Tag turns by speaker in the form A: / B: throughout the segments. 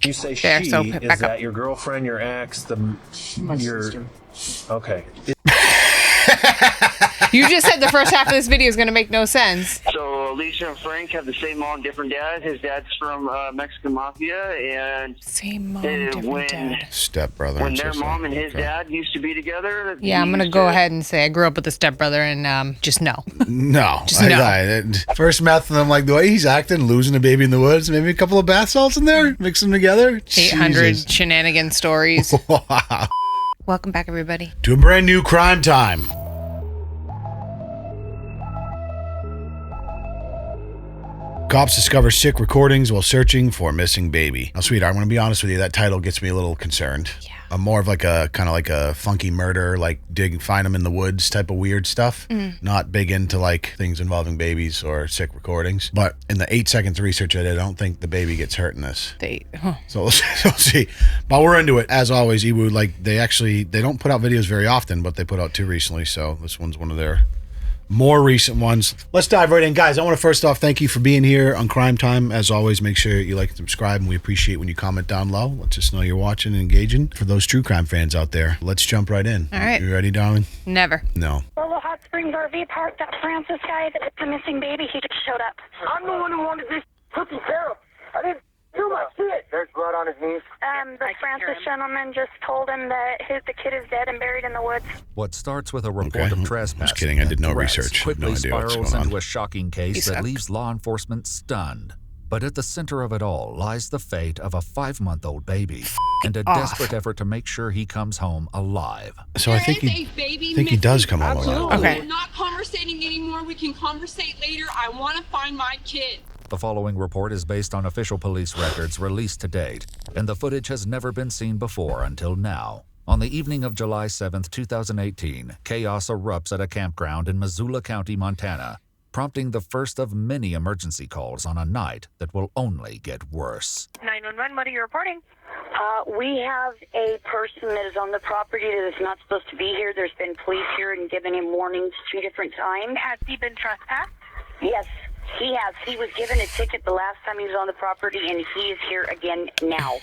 A: You say
B: there,
A: she,
B: so
A: is that your girlfriend, your ex, your...
C: Sister.
A: Okay.
B: You just said the first half of this video is going to make no sense.
D: So Alicia and Frank have the same mom, different dad. His dad's from Mexican Mafia, and
B: Same mom, different dad.
E: Stepbrother.
D: when their mom and his dad used to be together.
B: Yeah, I'm going to go ahead and say I grew up with a stepbrother and just no.
E: No.
B: Just no.
E: First meth, and I'm like, the way he's acting, losing a baby in the woods, maybe a couple of bath salts in there, mix them together.
B: 800
E: Jesus.
B: shenanigan stories.
E: Wow.
B: Welcome back, everybody.
E: To a brand new crime time. Cops discover sick recordings while searching for missing baby. Now, sweetheart, I'm going to be honest with you. That title gets me a little concerned.
B: Yeah.
E: I'm more of like a kind of like a funky murder, like find them in the woods type of weird stuff. Not big into like things involving babies or sick recordings. But in the 8 seconds research I did, I don't think the baby gets hurt in this. So we'll see. But we're into it. As always, Iwu, like they don't put out videos very often, but they put out 2 recently. So this one's one of their more recent ones. Let's dive right in. Guys, I want to first off thank you for being here on Crime Time. As always, make sure you like and subscribe, and we appreciate when you comment down low. Let us know you're watching and engaging. For those true crime fans out there, let's jump right in.
B: All right.
E: You ready, darling?
B: Never.
E: No.
F: Lolo Hot Springs RV Park, that Francis guy that's the missing baby, he just showed up.
G: I'm the one who wanted this cookie care of. I didn't do my shit. There's blood on his knees.
F: The Francis gentleman just told him that the kid is dead and buried in the woods.
H: What starts with a report of trespassing
E: Just kidding. I did no
H: and threats
E: research.
H: quickly
E: No idea what's
H: spirals
E: going on.
H: into a shocking case that leaves law enforcement stunned. But at the center of it all lies the fate of a 5-month-old baby and a desperate effort to make sure he comes home alive.
E: So I think he does come home alive.
B: Okay.
I: We're not conversating anymore. We can conversate later. I want to find my kid.
H: The following report is based on official police records released to date, and the footage has never been seen before until now. On the evening of July 7th, 2018, chaos erupts at a campground in Missoula County, Montana, prompting the first of many emergency calls on a night that will only get worse.
F: 911, what are you reporting?
J: We have a person that is on the property that is not supposed to be here. There's been police here and given him warnings 2 different times.
F: Has he been trespassed?
J: Yes, he has. He was given a ticket the last time he was on the property, and he is here again now.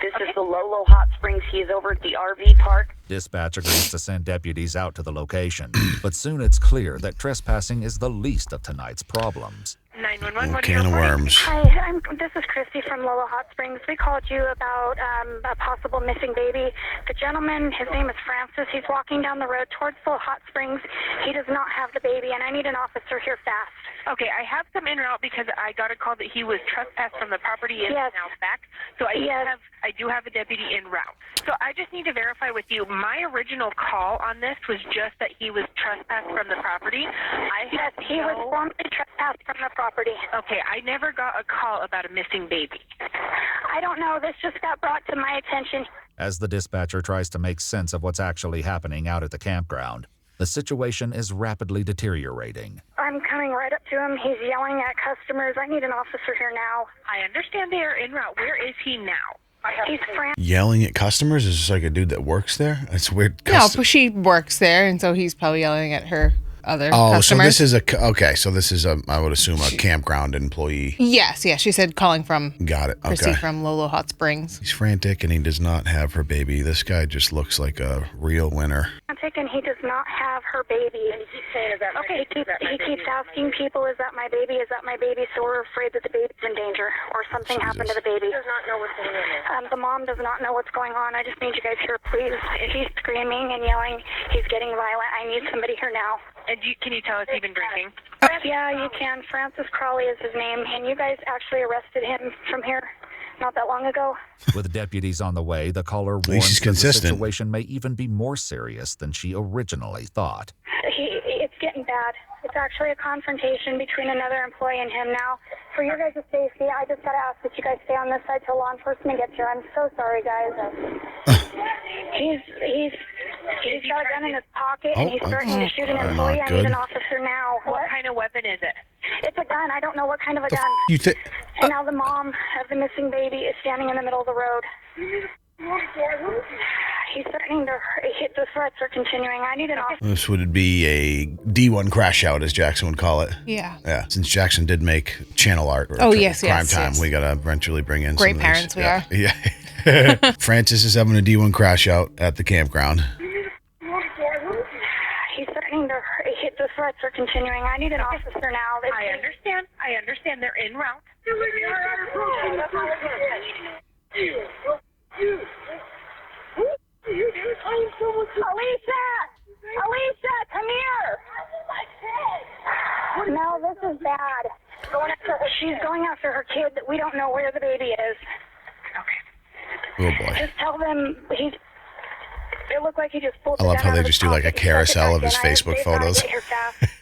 J: This is the Lolo Hot Springs. He is over at the RV park.
H: Dispatch agrees to send deputies out to the location, but soon it's clear that trespassing is the least of tonight's problems.
F: 911, what are you
E: Can of
F: reporting?
E: worms.
F: Hi, this is Christy from Lolo Hot Springs. We called you about a possible missing baby. The gentleman, his name is Francis. He's walking down the road towards Lolo Hot Springs. He does not have the baby, and I need an officer here fast.
K: Okay, I have some en route because I got a call that he was trespassed from the property and
F: Yes.
K: is now back. So I do have a deputy en route. So I just need to verify with you. My original call on this was just that he was trespassed from the property.
F: Yes, he was formally trespassed from the property.
K: Okay, I never got a call about a missing baby.
F: I don't know. This just got brought to my attention.
H: As the dispatcher tries to make sense of what's actually happening out at the campground, the situation is rapidly deteriorating.
F: I'm coming right up to him. He's yelling at customers. I need an officer here now.
K: I understand they are en route. Where is he now?
F: He's frantic.
E: Yelling at customers? Is this like a dude that works there? It's weird.
B: No, but she works there, and so he's probably yelling at her other customers.
E: So this is a, I would assume, a campground employee.
B: Yes, she said calling from
E: Got it.
B: Chrissy
E: Okay.
B: from Lolo Hot Springs.
E: He's frantic and he does not have her baby. This guy just looks like a real winner.
F: And he does not have her baby. And he keeps saying, is that my baby? He keeps asking people, is that my baby? Is that my baby? So we're afraid that the baby's in danger or something happened to the baby.
G: He does not know what's going on.
F: The mom does not know what's going on. I just need you guys here, please. If he's screaming and yelling, he's getting violent. I need somebody here now.
K: And can you tell us he's been drinking?
F: Yeah, you can. Francis Crawley is his name. And you guys actually arrested him from here not that long ago.
H: With deputies on the way, the caller
E: least
H: warns
E: he's
H: that the
E: consistent.
H: situation may even be more serious than she originally thought.
F: It's getting bad. It's actually a confrontation between another employee and him now. For your guys' safety, I just gotta ask that you guys stay on this side till law enforcement gets here. I'm so sorry, guys. He's got a gun in his pocket and he's threatening to shoot an employee. I need an officer now.
K: What kind of weapon is it?
F: It's a gun. I don't know what kind of a gun. And now the mom of the missing baby is standing in the middle of the road. He's threatening to hit. The threats are continuing. I need an officer.
E: This would be a D1 crash out, as Jackson would call it.
B: Yeah.
E: Yeah. Since Jackson did make channel art.
B: Oh, yes,
E: Prime
B: yes,
E: time,
B: yes.
E: we got to eventually bring in
B: Great
E: some
B: parents
E: of
B: we
E: these. Yeah. Francis is having a D1 crash out at the campground.
F: He's threatening to hit. The threats are continuing. I need an officer now.
K: I understand. They're en route.
F: Alicia, come here. No, this is bad. She's going after her kid. We don't know where the baby is.
E: Oh, boy.
F: Just tell them he's. It looked like he just pulled.
E: I love how they just do like a carousel of his Facebook photos.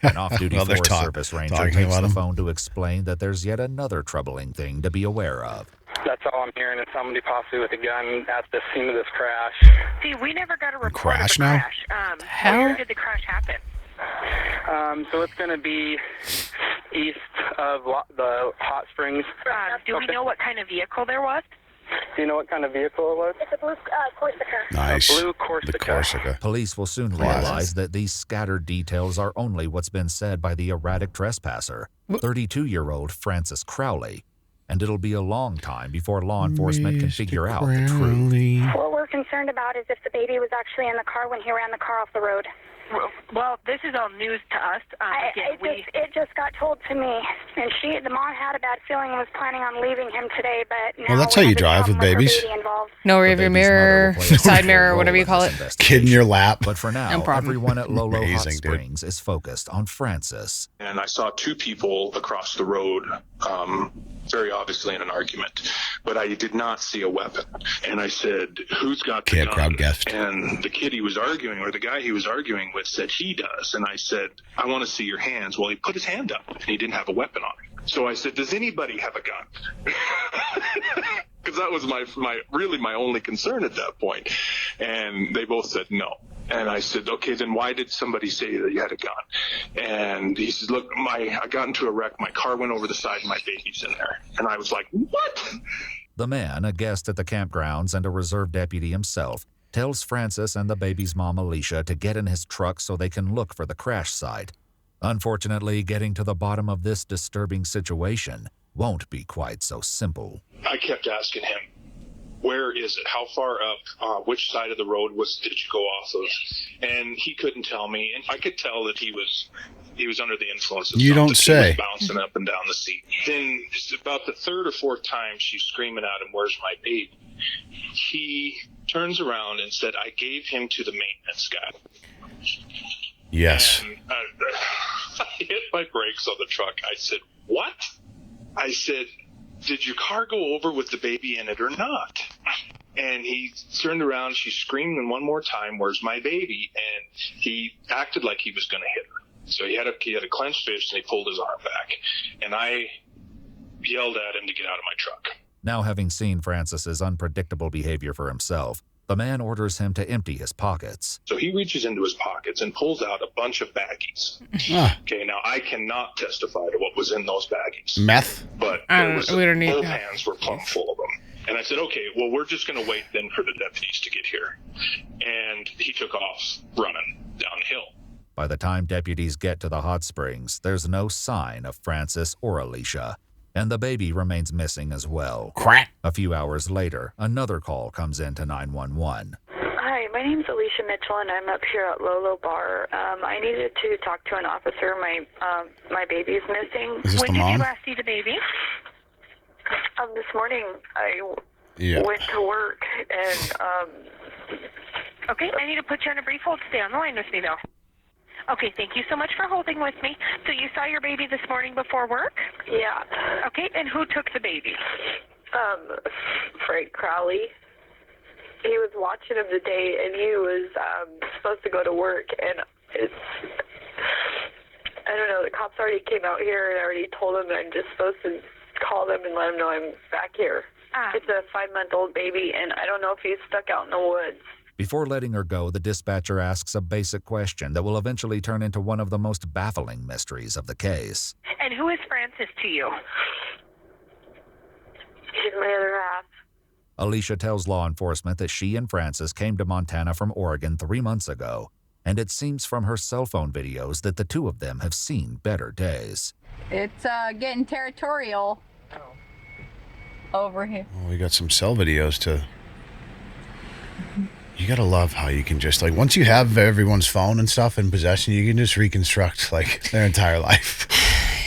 H: An off-duty
E: Well, they're
H: Forest Service ranger
E: talking
H: takes
E: about
H: the
E: him.
H: phone to explain that there's yet another troubling thing to be aware of.
C: That's all I'm hearing is somebody possibly with a gun at the scene of this crash.
K: See, we never got a report
E: Crash
K: of a
E: now?
K: crash. Where did the crash happen?
C: So it's going to be east of the Hot Springs.
K: Do we know what kind of vehicle there was?
C: Do you know what kind of vehicle it was?
F: It's a blue Corsica.
E: Nice.
C: A blue Corsica.
E: The Corsica.
H: Police will soon realize that these scattered details are only what's been said by the erratic trespasser, 32-year-old Francis Crowley, and it'll be a long time before law enforcement can figure out the truth.
F: What we're concerned about is if the baby was actually in the car when he ran the car off the road.
K: Well, this is all news to us.
F: It just got told to me, and the mom had a bad feeling and was planning on leaving him today, but now
E: Well, that's how you drive with babies.
B: No rearview mirror, side mirror, whatever you call it.
E: Kid in your lap.
H: But for now,
B: No problem.
H: everyone at Lolo Hot
E: Amazing, dude.
H: Springs is focused on Francis.
L: And I saw two people across the road, very obviously in an argument, but I did not see a weapon. And I said, who's got the gun?
E: Crowd guessed.
L: And the kid he was arguing, or the guy he was arguing with, said he does. And I said, I want to see your hands. Well, he put his hand up, and he didn't have a weapon on him. So I said, does anybody have a gun? Because that was my only concern at that point. And they both said no. And I said, okay, then why did somebody say that you had a gun? And he said, look, I got into a wreck. My car went over the side and my baby's in there. And I was like, what?
H: The man, a guest at the campgrounds and a reserve deputy himself, tells Francis and the baby's mom, Alicia, to get in his truck so they can look for the crash site. Unfortunately, getting to the bottom of this disturbing situation won't be quite so simple.
L: I kept asking him, where is it? How far up? Which side of the road did you go off of? And he couldn't tell me. And I could tell that he was under the influence of
E: You
L: something.
E: don't say.
L: He was bouncing up and down the seat. Then about the third or fourth time she's screaming at him, where's my baby? He turns around and said, I gave him to the maintenance guy.
E: Yes.
L: And I hit my brakes on the truck. I said, what? I said, did your car go over with the baby in it or not? And he turned around. She screamed one more time, where's my baby? And he acted like he was going to hit her. So he had a clenched fist and he pulled his arm back. And I yelled at him to get out of my truck.
H: Now, having seen Francis's unpredictable behavior for himself, the man orders him to empty his pockets.
L: So he reaches into his pockets and pulls out a bunch of baggies. Okay, now I cannot testify to what was in those baggies.
E: Meth?
L: But both hands were plumb full of them. And I said, okay, well, we're just going to wait then for the deputies to get here. And he took off running downhill.
H: By the time deputies get to the hot springs, there's no sign of Francis or Alicia, and the baby remains missing as well.
E: Crack.
H: A few hours later, another call comes in to 911.
M: Hi, my name's Alicia Mitchell, and I'm up here at Lolo Bar. I needed to talk to an officer. My baby's missing.
E: Is this
K: When
E: the
K: did
E: mom?
K: you last see the baby?
M: This morning, I
E: Yeah.
M: went to work, and
K: Okay, I need to put you on a brief hold. Stay on the line with me, though. Okay, thank you so much for holding with me. So you saw your baby this morning before work?
M: yeah,
K: Okay, and who took the baby?
M: Frank Crowley. He was watching him today, and he was supposed to go to work, and I don't know, the cops already came out here and already told him that I'm just supposed to call them and let them know I'm back here. It's a 5-month-old baby, and I don't know if he's stuck out in the woods.
H: Before letting her go, the dispatcher asks a basic question that will eventually turn into one of the most baffling mysteries of the case.
K: And who is Francis to you?
M: He's my other half.
H: Alicia tells law enforcement that she and Francis came to Montana from Oregon 3 months ago, and it seems from her cell phone videos that the two of them have seen better days.
N: It's getting territorial over here.
E: Well, we got some cell videos to... You gotta love how you can just, like, once you have everyone's phone and stuff in possession, you can just reconstruct, like, their entire life.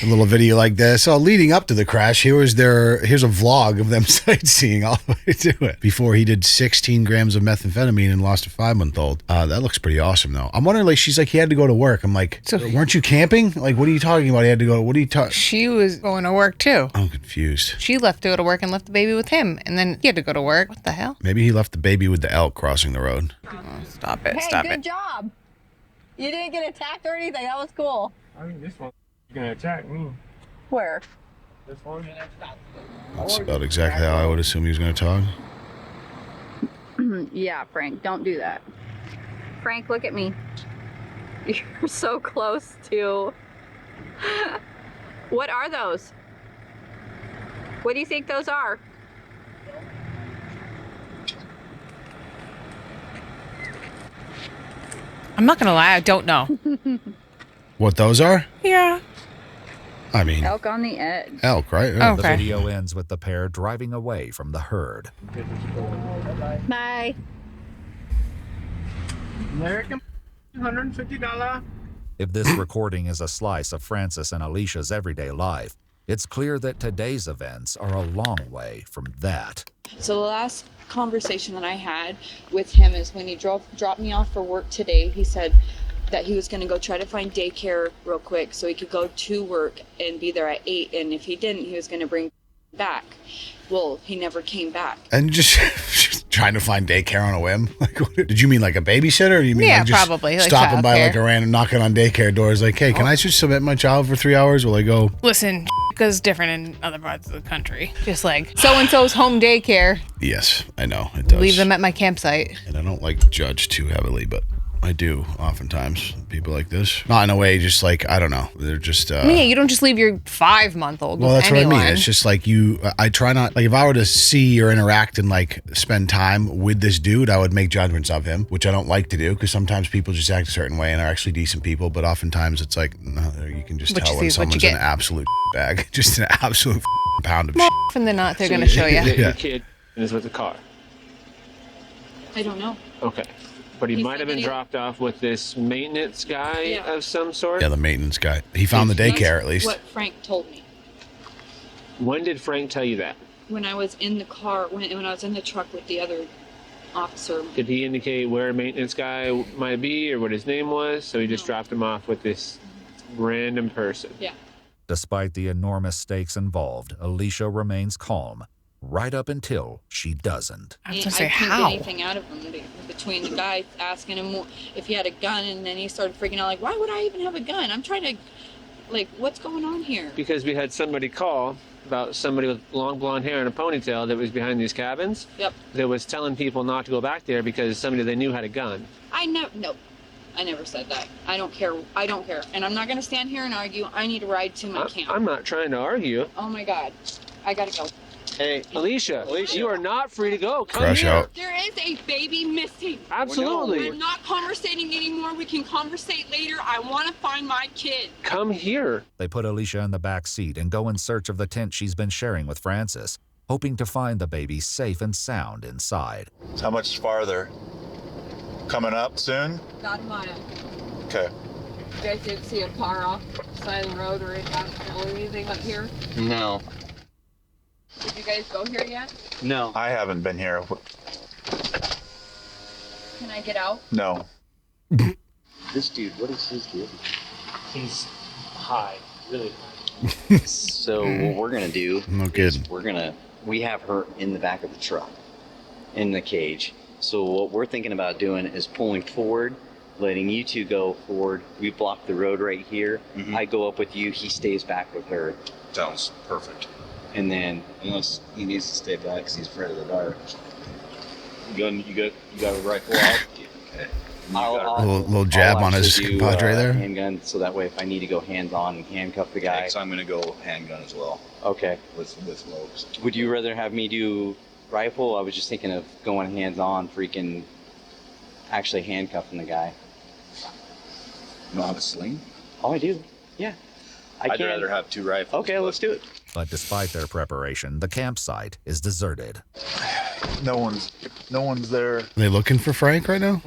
E: A little video like this. So leading up to the crash, here's a vlog of them sightseeing all the way to it. Before he did 16 grams of methamphetamine and lost a 5-month-old. That looks pretty awesome, though. I'm wondering, like, she's like, he had to go to work. I'm like, so, weren't you camping? Like, what are you talking about? He had to go, what are you talking?
B: She was going to work, too.
E: I'm confused.
B: She left to go to work and left the baby with him. And then he had to go to work. What the hell?
E: Maybe he left the baby with the elk crossing the road.
B: Oh, stop it.
N: Hey,
B: Stop
N: good
B: it.
N: job. You didn't get attacked or anything. That was cool.
A: I mean, this one's gonna attack me.
N: Where?
A: This one?
E: That's about exactly how I would assume he was going to talk.
N: Yeah, Frank, don't do that. Frank, look at me. You're so close to... What are those? What do you think those are?
B: I'm not going to lie. I don't know.
E: What those are?
B: Yeah.
E: I mean...
N: Elk on the edge.
E: Elk, right?
B: Oh,
H: The
B: okay.
H: video ends with the pair driving away from the herd.
N: Bye.
A: American $150.
H: If this recording is a slice of Francis and Alicia's everyday life, it's clear that today's events are a long way from that.
O: So the last conversation that I had with him is when he dropped me off for work today. He said that he was going to go try to find daycare real quick so he could go to work and be there at 8, and if he didn't, he was going to bring back. Well, he never came back.
E: And just trying to find daycare on a whim? Like, did you mean like a babysitter? Or you mean like just
B: probably, like
E: stopping by
B: childcare.
E: like a random knocking on daycare doors like, hey, can I just submit my child for 3 hours while I go?
B: Listen, goes different in other parts of the country. Just like so-and-so's home daycare.
E: Yes, I know. It does.
B: Leave them at my campsite.
E: And I don't like to judge too heavily, but I do oftentimes. People like this. Not in a way, just like, I don't know. They're just...
B: I mean, you don't just leave your 5-month-old
E: well,
B: with
E: that's
B: anyone.
E: what I mean. It's just like I try not, like if I were to see or interact and like spend time with this dude, I would make judgments of him, which I don't like to do because sometimes people just act a certain way and are actually decent people, but oftentimes it's like, no, you can just tell when someone's an absolute bag. Just an absolute pound of
B: More
E: shit.
B: often than not, they're going to show you.
P: Your kid is with the car.
O: I don't know.
P: Okay. But he might have been dropped off with this maintenance guy of some sort?
E: Yeah, the maintenance guy. He found the daycare at least.
O: What Frank told me.
P: When did Frank tell you that?
O: When I was in the car, when I was in the truck with the other officer.
P: Did he indicate where a maintenance guy might be or what his name was? So he just dropped him off with this random person.
O: Yeah.
H: Despite the enormous stakes involved, Alicia remains calm, right up until she doesn't.
B: I was gonna say,
O: I couldn't
B: how?
O: get anything out of him between the guy asking him if he had a gun, and then he started freaking out like, why would I even have a gun? I'm trying to, like, what's going on here?
P: Because we had somebody call about somebody with long blonde hair and a ponytail that was behind these cabins.
O: Yep.
P: That was telling people not to go back there because somebody they knew had a gun.
O: I never said that. I don't care. And I'm not going to stand here and argue. I need a ride to my camp.
P: I'm not trying to argue.
O: Oh my God. I gotta go.
P: Hey, Alicia, you are not free to go. Come
E: Crash
P: here.
E: out.
I: There is a baby missing.
P: Absolutely.
I: We're not conversating anymore. We can conversate later. I want to find my kid.
P: Come here.
H: They put Alicia in the back seat and go in search of the tent she's been sharing with Francis, hoping to find the baby safe and sound inside.
Q: How much farther? Coming up soon?
O: About a mile.
Q: Okay.
O: You guys didn't see a car off the side of the road or anything up here?
Q: No.
O: Did you guys go here yet?
Q: No. I haven't been here.
O: Can I get out?
Q: No.
R: This dude, what is his deal?
A: He's high, really high.
R: So what we're gonna do is we have her in the back of the truck, in the cage. So what we're thinking about doing is pulling forward, letting you two go forward. We block the road right here. I go up with you, he stays back with her.
Q: Sounds perfect.
R: And then, unless he needs to stay back because he's afraid of the dark. You got a rifle out? Okay.
E: Little jab on his compadre there.
R: Handgun, so that way if I need to go hands-on and handcuff the guy.
Q: Okay, so I'm going to go handgun as well.
R: Okay.
Q: With Mopes.
R: Would you rather have me do rifle. I was just thinking of going hands-on, freaking actually handcuffing the guy.
Q: You know how to sling?
R: Oh, I do. Yeah.
Q: I'd rather have 2 rifles.
R: Okay, let's do it.
H: But despite their preparation, the campsite is deserted.
Q: No one's there.
E: Are they looking for Frank right now?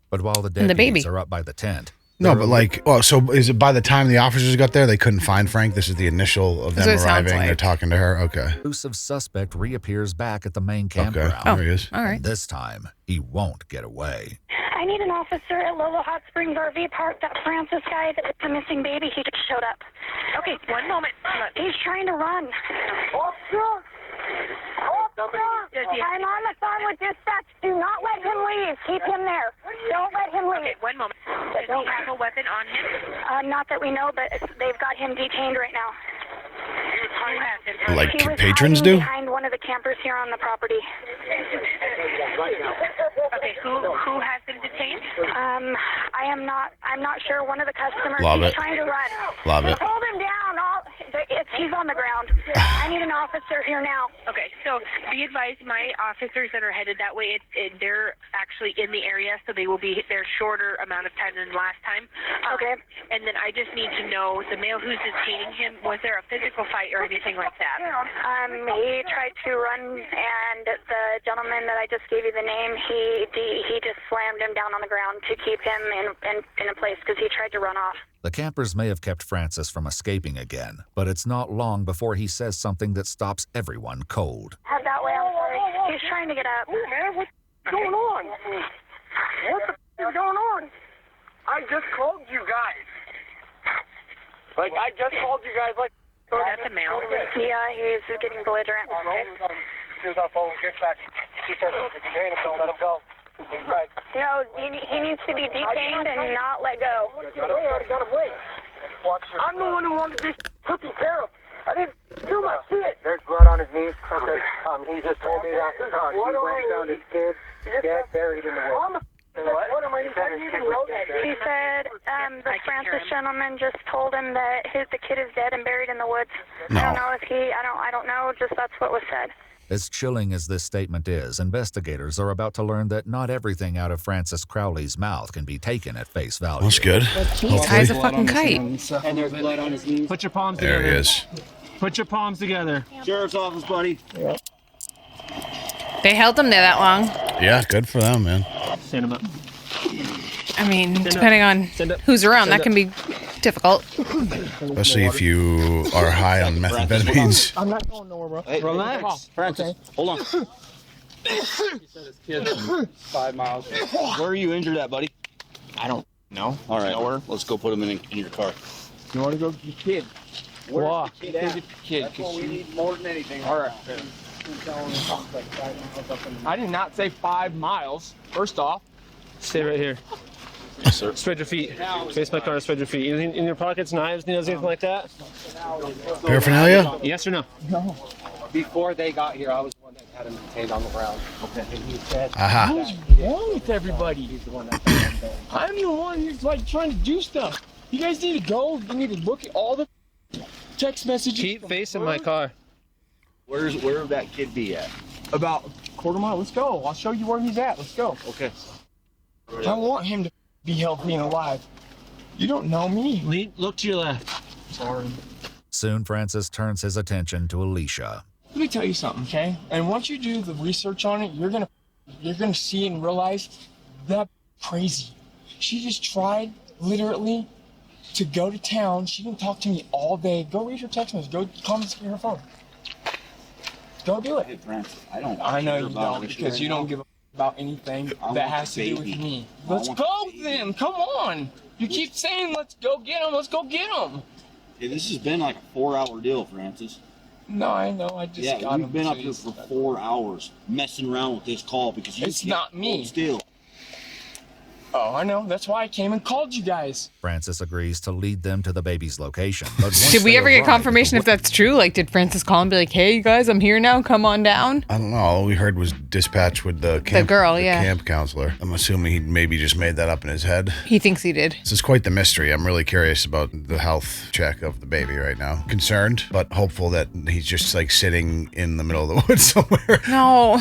H: But while the
B: And the
H: deputies
B: baby.
H: are up by the tent,
E: No, but like, oh, so is it by the time the officers got there, they couldn't find Frank? This is the initial of them
B: That's what it sounds
E: arriving.
B: like.
E: They're talking to her. Okay.
H: the elusive suspect reappears back at the main
E: Okay.
H: campground.
E: There he is.
B: All right.
H: And this time, he won't get away.
F: I need an officer at Lolo Hot Springs RV Park. That Francis guy that was the missing baby, he just showed up.
K: Okay, one moment.
F: He's trying to run.
G: Officer!
F: I'm on the phone with dispatch. Do not let him leave. Keep him there. Don't let him leave.
K: Okay, one moment. Does he have a weapon on him?
F: Not that we know, but they've got him detained right now.
K: Who has him?
E: Like
F: He was
E: patrons
F: hiding
E: do?
F: behind one of the campers here on the property.
K: Okay, who has him detained?
F: I'm not sure. One of the customers.
E: Love
F: he's
E: it.
F: trying to run.
E: Love it.
F: Hold him down. He's on the ground. I need an officer here now.
K: Okay, so be advised, my officers that are headed that way, they're actually in the area, so they will be there shorter amount of time than last time.
F: Okay.
K: And then I just need to know the male who's detaining him. Was there a physical fight or anything like that?
F: He tried to run, and the gentleman that I just gave you the name, he just slammed him down on the ground to keep him in a place because he tried to run off.
H: The campers may have kept Francis from escaping again, but it's not long before he says something that stops everyone cold.
F: Head that way. I'm sorry. He's trying to get up.
G: Oh, man, what's going on? What the is going on? I just called you guys. Like, I just called you guys, like...
K: That's a male.
F: Yeah, he's getting belligerent.
G: As soon as our phone gets back, he said, detain him, don't let him go. Right.
F: No, he needs to be detained and not let go.
G: I'm the one who wanted this cookie care of. I didn't do my shit. There's blood on his knees. Okay. He just told me that he found his kid dead, buried in the woods. What am I even wrote that?
F: He said the Francis gentleman just told him that the kid is dead and buried in the woods.
E: No.
F: I don't know if I don't know, just that's what was said.
H: As chilling as this statement is, investigators are about to learn that not everything out of Francis Crowley's mouth can be taken at face value.
E: That's good.
B: He ties a fucking kite.
R: And there's blood on his knees.
P: Put your palms
E: There
P: together.
E: he is.
P: Put your palms together.
R: Sheriff's office, buddy.
B: They held him there that long.
E: Yeah, good for them, man.
P: Stand him up.
B: I mean, depending on who's around, that can be difficult.
E: Especially if you are high on methamphetamines.
G: I'm not going nowhere, bro.
R: Hey,
P: Relax.
R: Francis,
P: Okay.
R: hold on. He said his kid's 5 miles. Where are you injured at, buddy?
G: I don't know.
R: All right, nowhere. Let's go put him in your car.
G: You want to go get your kid?
R: Where's
G: Walk.
R: the kid
G: Go
R: at?
G: get your kid.
R: That's what we need more than anything.
G: All right. I did not say 5 miles. First off.
P: Stay right here.
Q: Yes, sir.
P: Spread your feet. Face my car, spread your feet. Anything in your pockets, knives, needles, anything like that?
E: Paraphernalia?
P: Yes or no?
G: No. Before they got here, I was the one that had him detained on the ground. Okay. And he said,
E: Aha.
G: what's wrong with everybody? He's the one that I'm the one who's like trying to do stuff. You guys need to go. You need to look at all the text messages.
P: Keep facing my car.
R: Where would that kid be at?
G: About a quarter mile. Let's go. I'll show you where he's at. Let's go.
R: Okay.
G: I want him to be healthy and alive. You don't know me.
P: Look to your left.
G: Sorry.
H: Soon, Francis turns his attention to Alicia.
G: Let me tell you something, okay? And once you do the research on it, you're gonna see and realize that crazy. She just tried literally to go to town. She didn't talk to me all day. Go read her text message. Go confiscate her phone. Go do it.
R: Hey, Francis, I don't.
G: I know
R: care
G: you
R: about
G: don't
R: this
G: because
R: right
G: you
R: now.
G: don't give a about anything
R: I
G: that
R: want
G: has
R: the
G: to do with
R: baby.
G: me.
R: I
G: Let's
R: want
G: go
R: the baby.
G: then. Come on. You keep saying let's go get him. Let's go get him.
R: Hey, this has been like a 4-hour deal, Francis.
G: No, I know. I just
R: Yeah,
G: got him.
R: you've been up
G: so
R: here
G: he's-
R: for 4 hours messing around with this call because you
G: It's
R: can't
G: not me.
R: hold still.
G: Oh, I know. That's why I came and called you guys.
H: Francis agrees to lead them to the baby's location. But once
B: Did we
H: they
B: ever get
H: arrive,
B: confirmation if that's true? Like, did Francis call and be like, hey, you guys, I'm here now. Come on down?
E: I don't know. All we heard was dispatch with the camp counselor. I'm assuming he maybe just made that up in his head.
B: He thinks he did.
E: This is quite the mystery. I'm really curious about the health check of the baby right now. Concerned, but hopeful that he's just like sitting in the middle of the woods somewhere.
B: No.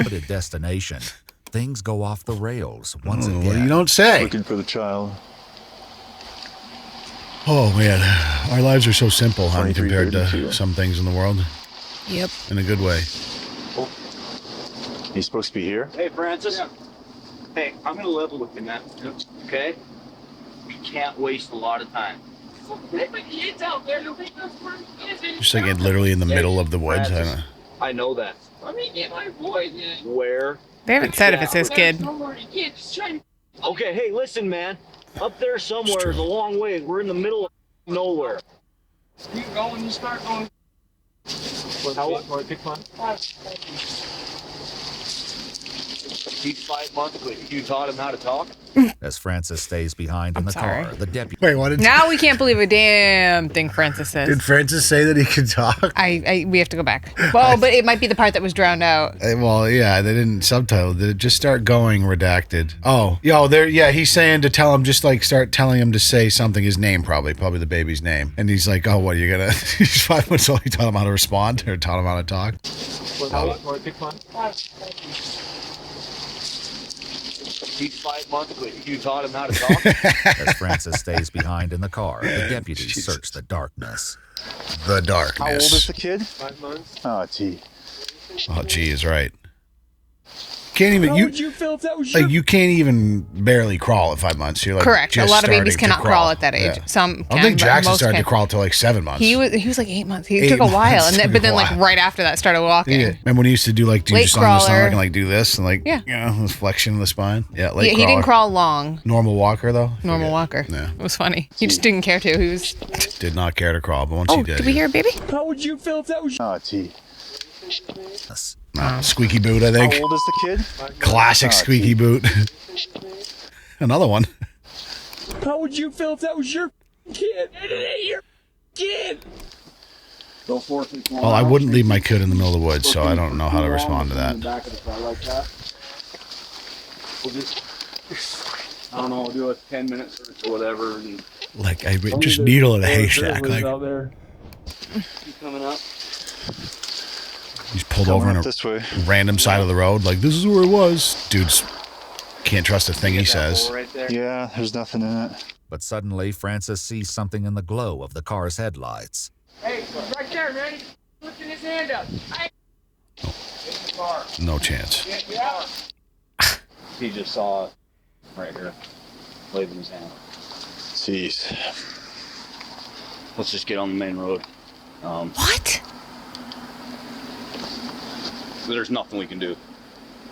H: But at destination, things go off the rails once again.
E: Well, you don't say.
Q: Looking for the child.
E: Oh man, our lives are so simple, huh, compared to some things in the world.
B: Yep.
E: In a good way.
Q: Oh. He's supposed to be here?
D: Hey, Francis. Hey, I'm going to level with you, man. Okay? We can't waste a lot of time.
E: Just like literally in the middle of the woods. I don't know.
D: I know that. Let me get my boy then. Where?
B: They haven't said if it's his kid.
D: Okay, hey, listen, man. Up there somewhere is a long way. We're in the middle of nowhere.
G: Keep going, you start going.
D: He's 5 months, but you taught him how to talk?
H: As Francis stays behind in the car, the deputy.
E: Wait, what did
B: Now we can't believe a damn thing Francis says.
E: Did Francis say that he could talk?
B: We have to go back. Well, but it might be the part that was drowned out.
E: Well, yeah, they didn't subtitle. Did it just start going redacted? Oh, yeah, he's saying to tell him, just like start telling him to say something, his name probably the baby's name. And he's like, oh, what, you're gonna, he's 5 months old, he taught him how to respond or taught him how to talk?
D: He's 5 months, but you taught him how to talk?
H: As Francis stays behind in the car, the deputies search the darkness.
E: The darkness.
Q: How old is the kid?
G: 5 months.
Q: Oh, gee.
E: Oh, gee is right. Can't even
G: How would you feel if that was your...
E: like you can't even barely crawl at 5 months. You're like
B: Correct. A
E: just
B: lot of babies
E: starting to
B: cannot crawl at that age.
E: Yeah.
B: Some
E: I don't
B: can,
E: think
B: but
E: Jackson
B: most
E: started
B: can.
E: to crawl till like 7 months.
B: He was like 8 months. He
E: 8
B: took a while,
E: months.
B: but then
E: Took a
B: like
E: while.
B: right after that started walking.
E: Yeah. And when he used to do like do
B: Late
E: just on the stomach
B: crawler.
E: and like do this and like
B: Yeah.
E: you know, this flexion of the spine. Yeah,
B: Yeah,
E: late
B: he didn't
E: crawler.
B: crawl long.
E: Normal walker though.
B: Normal walker.
E: Yeah.
B: It was funny. He just didn't care to. He was.
E: Did not care to crawl, but once
B: Oh,
E: he did.
B: did we hear a baby?
G: How would you feel if that was...
Q: Oh, gee.
E: Squeaky boot, I think.
Q: How old is the kid?
E: Classic squeaky boot. Another one.
G: How would you feel if that was your kid? It ain't your kid!
D: Go forth and
E: Well, I wouldn't leave my kid in the middle of the woods, so I don't know how to respond to that.
D: We'll just, I don't know, we'll do a 10-minute search or whatever. And
E: Like I just needle in a haystack. Like
G: out there.
D: keep coming up.
E: he's pulled over on a
Q: this way.
E: random side of the road. Like this is where it was. Dude's can't trust a thing he says.
D: Right there.
Q: Yeah, there's nothing in it.
H: But suddenly, Francis sees something in the glow of the car's headlights.
G: Hey, right there, man. He's lifting his hand up. Hey.
E: No chance.
G: Yeah.
D: He just saw it right here, waving his hand.
Q: Jeez.
D: Let's just get on the main road.
B: What?
D: There's nothing we can do.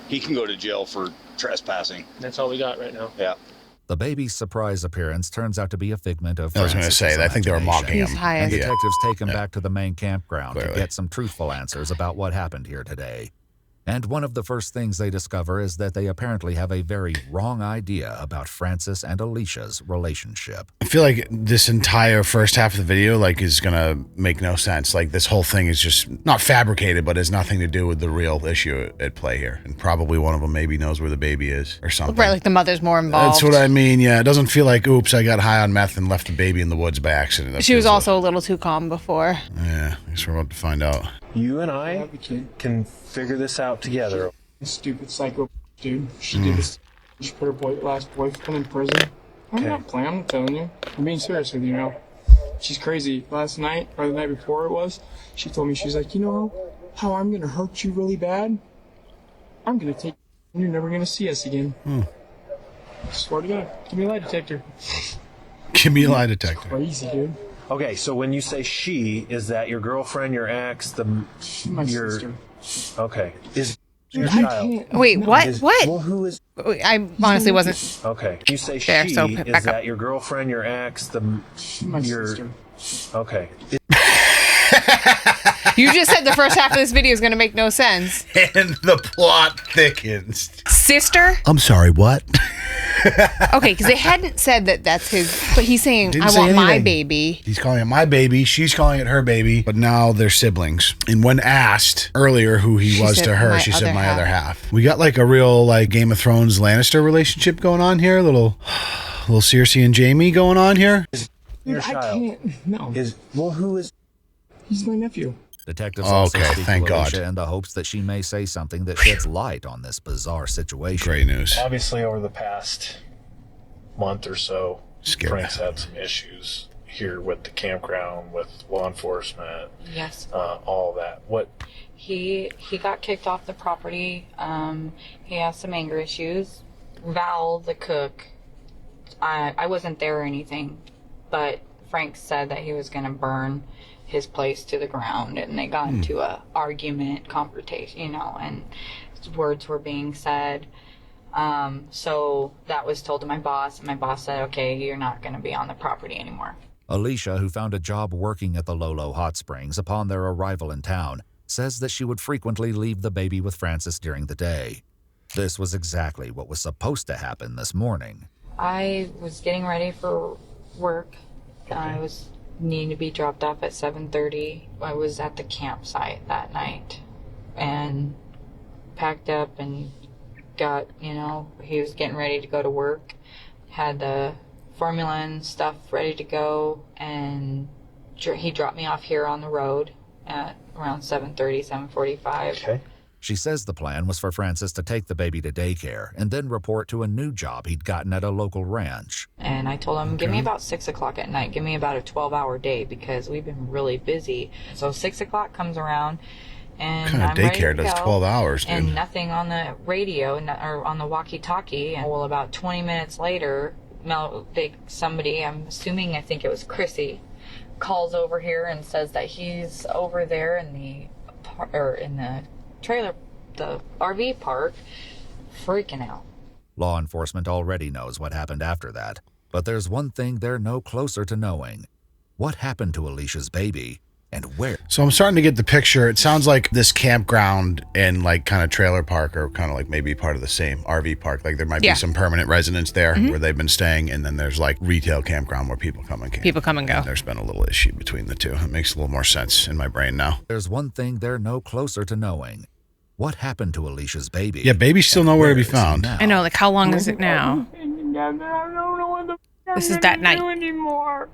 D: He can go to jail for trespassing.
G: That's all we got right now.
D: Yeah.
H: The baby's surprise appearance turns out to be a figment of
E: I was going to
H: Francis's
E: say, I think they were mocking him.
B: He's high
H: And
B: as
E: Yeah.
H: detectives take him back to the main campground
E: Clearly.
H: to get some truthful answers about what happened here today. And one of the first things they discover is that they apparently have a very wrong idea about Francis and Alicia's relationship.
E: I feel like this entire first half of the video like is gonna make no sense. Like this whole thing is just not fabricated, but has nothing to do with the real issue at play here. And probably one of them maybe knows where the baby is or something.
B: Right, like the mother's more involved.
E: That's what I mean. Yeah, it doesn't feel like, oops, I got high on meth and left a baby in the woods by accident. That
B: She was
E: feels
B: also a little too calm before.
E: yeah, I guess we're about to find out.
A: You and I can figure this out together.
G: Stupid psycho dude. She did this. She put her last boyfriend in prison. I'm not playing, I'm telling you. I'm being serious with you now. She's crazy. Last night, or the night before it was, she told me, she's like, you know how I'm gonna hurt you really bad? I'm gonna take you, and you're never gonna see us again. Swear to God. Give me a lie detector.
E: Give me a lie detector.
G: Crazy, dude.
A: Okay, so when you say she, is that your girlfriend, your ex,
G: My
A: your
G: sister.
A: okay? Is your
G: I
A: child?
G: can't.
B: Wait, what? What?
A: Well, who is?
B: I honestly wasn't.
A: Okay, you say
B: There,
A: she.
B: so
A: Is
B: back up.
A: that your girlfriend, your ex,
G: My
A: your?
G: sister.
A: Okay.
B: You just said the first half of this video is going to make no sense.
E: And the plot thickens.
B: Sister?
E: I'm sorry, what?
B: Okay, because they hadn't said that that's his, but he's saying,
E: Didn't
B: I
E: say
B: want my
E: anything.
B: baby.
E: He's calling it my baby. She's calling it her baby. But now they're siblings. And when asked earlier who he was
B: said,
E: to her,
B: "My
E: she said
B: other
E: my
B: half."
E: other half. We got like a real like Game of Thrones Lannister relationship going on here. Little Cersei and Jaime going on here.
G: Dude, I can't. No. Who is? He's my nephew.
H: Detectives also
E: Okay,
H: speak
E: thank
H: to
E: God.
H: Alicia in the hopes that she may say something that sheds light on this bizarre situation.
E: Great news.
A: Obviously, over the past month or so, Frank's had some issues here with the campground, with law enforcement.
O: Yes.
A: All that. What?
O: He got kicked off the property. He has some anger issues. Val, the cook, I wasn't there or anything, but Frank said that he was going to burn his place to the ground, and they got into a argument, confrontation, and words were being said. So that was told to my boss, and my boss said, okay, you're not going to be on the property anymore.
H: Alicia, who found a job working at the Lolo Hot Springs upon their arrival in town, says that she would frequently leave the baby with Francis during the day. This was exactly what was supposed to happen this morning.
O: I was getting ready for work. I was needing to be dropped off at 7:30. I was at the campsite that night and packed up and got, he was getting ready to go to work. Had the formula and stuff ready to go, and he dropped me off here on the road at around 7:30, 7:45.
A: Okay.
H: She says the plan was for Francis to take the baby to daycare and then report to a new job he'd gotten at a local ranch.
O: And I told him, give me about 6 o'clock at night. Give me about a 12-hour day because we've been really busy. So 6 o'clock comes around, and
E: What kind of
O: I'm ready
E: daycare
O: to
E: does
O: go,
E: 12 hours, dude?
O: and nothing on the radio or on the walkie-talkie. And well, about 20 minutes later, somebody, I think it was Chrissy, calls over here and says that he's over there in the trailer, the RV park, freaking out.
H: Law enforcement already knows what happened after that, but there's one thing they're no closer to knowing. What happened to Alicia's baby, and where?
E: So I'm starting to get the picture. It sounds like this campground and like kind of trailer park are kind of like maybe part of the same RV park. Like there might be some permanent residents there where they've been staying, and then there's like retail campground where people come and camp.
B: People come and go.
E: And there's been a little issue between the two. It makes a little more sense in my brain now.
H: There's one thing they're no closer to knowing. What happened to Alicia's baby?
E: Yeah, baby's still nowhere to be found.
B: I know, like how long is it now?
G: I don't know what the
B: This is that night.
G: anymore.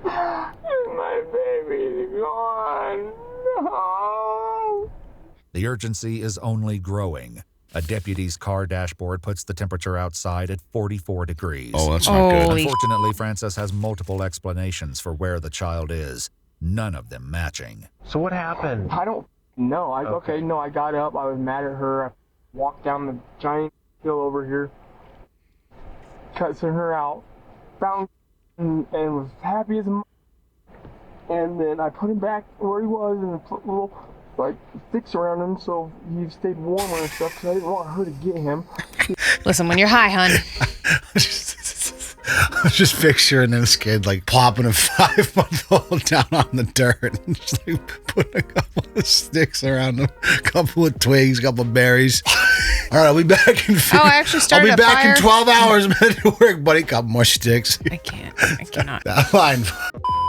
G: My baby's gone. No.
H: The urgency is only growing. A deputy's car dashboard puts the temperature outside at 44 degrees.
E: Oh, that's not good.
H: Unfortunately, Francis has multiple explanations for where the child is, none of them matching.
A: So what happened?
G: I don't know. I got up. I was mad at her. I walked down the giant hill over here, cussing her out, found and was happy as a m. And then I put him back where he was and put a little sticks around him so he stayed warmer and stuff because I didn't want her to get him.
B: Listen, when you're high, hun.
E: I was just picturing this kid like plopping a 5-month-old down on the dirt and just like putting a couple of sticks around him, a couple of twigs, a couple of berries. All right, I'll be back in.
B: I actually started
E: I'll be back
B: fire.
E: in 12 hours. I'm headed to work, buddy. Couple more sticks.
B: I cannot.
E: That line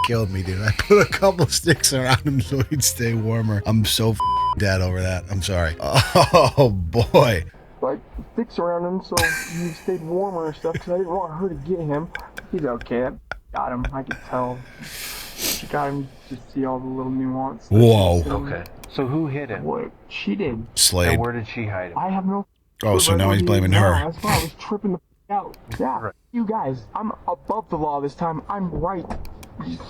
E: killed me, dude. I put a couple of sticks around him so he'd stay warmer. I'm so dead over that. I'm sorry. Oh boy.
G: Sticks around him so he stayed warmer and stuff because I didn't want her to get him. He's okay. I got him. I could tell. She got him to see all the little nuance.
E: Whoa.
A: Okay. So who hit him?
G: What? She did.
E: Slade.
A: And where did she hide him?
G: I have no.
E: Oh, so now he's blaming her.
G: That's why I was tripping the out. Yeah. Right. You guys, I'm above the law this time. I'm right.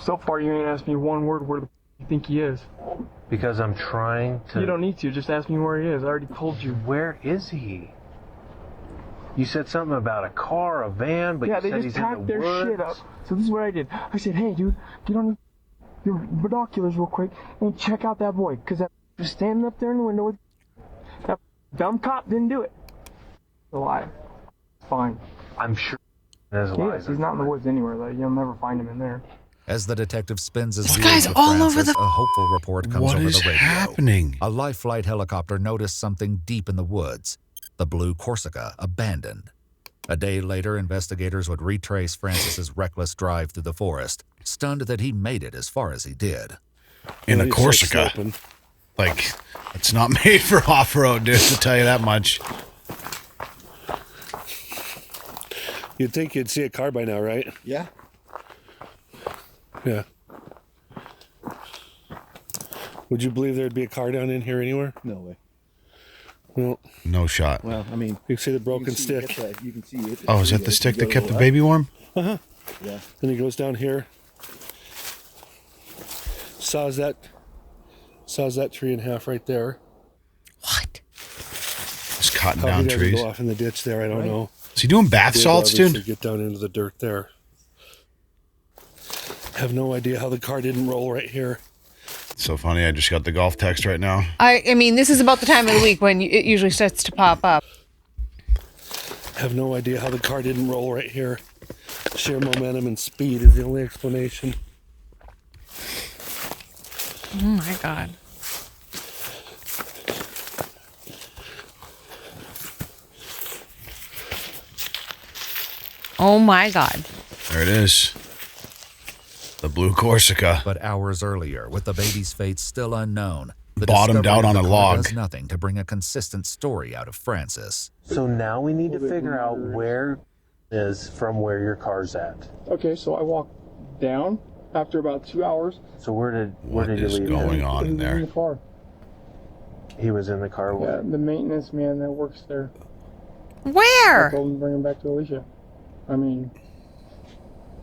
G: So far, you ain't asked me one word where the you think he is.
A: Because I'm trying to...
G: You don't need to. Just ask me where he is. I already told you.
A: Where is he? You said something about a car, a van, but
G: yeah,
A: you said he's in the
G: packed their
A: woods.
G: shit up. So this is what I did. I said, hey, dude, get on your binoculars real quick and check out that boy. Because that was standing up there in the window with... That dumb cop didn't do it. It's a lie. It's fine.
A: I'm sure there's a lie.
G: Yes, he's not in the woods anywhere. Like, you'll never find him in there.
H: As the detective spins his
B: This
H: wheels
B: guy's
H: with
B: all
H: Francis,
B: over the-
H: a hopeful report comes
E: What
H: over
E: is
H: the radio.
E: happening?
H: A life flight helicopter noticed something deep in the woods. the blue Corsica abandoned. A day later, investigators would retrace Francis's reckless drive through the forest, stunned that he made it as far as he did.
E: In a Corsica. Like, it's not made for off-road, dude, to tell you that much.
S: You'd think you'd see a car by now, right?
T: Yeah.
S: Yeah. Would you believe there'd be a car down in here anywhere?
T: No way.
S: Well,
E: no shot.
T: Well, I mean,
S: you can see the broken stick.
T: You can see it.
E: Oh, is that the stick that kept the baby warm?
S: Uh-huh.
T: Yeah.
S: Then he goes down here. Saws that tree in half right there.
E: What? Just cutting
S: Probably
E: down
S: doesn't
E: trees.
S: go off in the ditch there. I don't know.
E: Is he doing bath
S: Did
E: salts,
S: obviously
E: dude?
S: Get down into the dirt there. Have no idea how the car didn't roll right here.
E: It's so funny. I just got the golf text right now.
B: I mean, this is about the time of the week when it usually starts to pop up.
S: Have no idea how the car didn't roll right here. Sheer momentum and speed is the only explanation.
B: Oh my God. Oh my God.
E: There it is. The blue Corsica.
H: But hours earlier, with the baby's fate still unknown, the
E: Bottomed
H: discovery
E: out on
H: of
E: a
H: the car
E: log.
H: does nothing to bring a consistent story out of Francis.
A: So now we need to figure out where is from where your car's at.
G: Okay, so I walked down after about 2 hours.
A: So where did
E: What
A: you
E: is
A: leave
E: going
A: him?
E: on in
G: In
E: there?
G: the car.
A: He was in the car.
G: Yeah, the maintenance man that works there. I
B: Where?
G: told him to bring him back to Alicia. I mean,